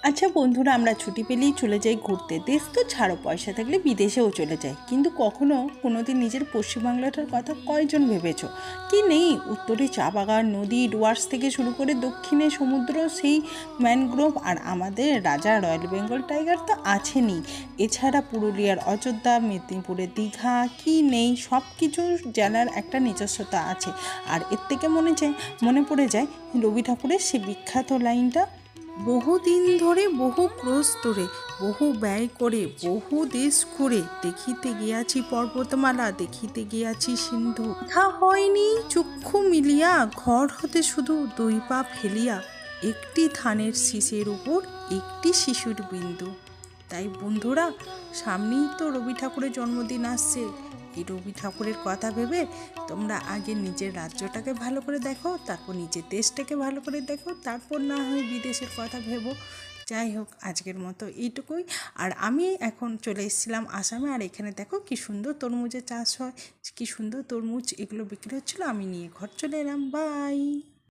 আচ্ছা বন্ধুরা, আমরা ছুটি পেলেই চলে যাই ঘুরতে। দেশ তো ছাড়ো, পয়সা থাকলে বিদেশেও চলে যাই, কিন্তু কোনোদিন নিজের পশ্চিমবাংলাটার কথা কয়জন ভেবেছো? কি নেই? উত্তরে চা বাগান, নদী, ডুয়ার্স থেকে শুরু করে দক্ষিণে সমুদ্র, সেই ম্যানগ্রোভ, আর আমাদের রাজা রয়্যাল বেঙ্গল টাইগার তো আছেনই। এছাড়া পুরুলিয়ার অযোধ্যা, মেদিনীপুরের দীঘা, কি নেই? সব কিছু জেলার একটা নিজস্বতা আছে। আর এর থেকে মনে পড়ে যায় রবি ঠাকুরের সে বিখ্যাত লাইনটা, বহুদিন ধরে বহু ক্রোশ তোরে, বহু ব্যয় করে বহু দেশ ঘুরে, দেখিতে গিয়াছি পর্বতমালা, দেখিতে গিয়াছি সিন্ধু, দেখা হয়নি চক্ষু মিলিয়া, ঘর হতে শুধু দুই পা ফেলিয়া, একটি ধানের শীষের উপর একটি শিশুর বিন্দু। তাই বন্ধুরা, সামনেই তো রবি ঠাকুরের জন্মদিন আসছে। এই রবি ঠাকুরের কথা ভেবে তোমরা আগে নিজের রাজ্যটাকে ভালো করে দেখো, তারপর নিজের দেশটাকে ভালো করে দেখো, তারপর না হয় বিদেশের কথা ভেবো। যাই হোক, আজকের মতো এইটুকুই। আর আমি এখন চলে এসেছিলাম আসামে, আর এখানে দেখো কি সুন্দর তরমুজের চাষ হয়, কি সুন্দর তরমুজ এগুলো বিক্রি হচ্ছিলো, আমি নিয়ে ঘর চলে এলাম। বাই।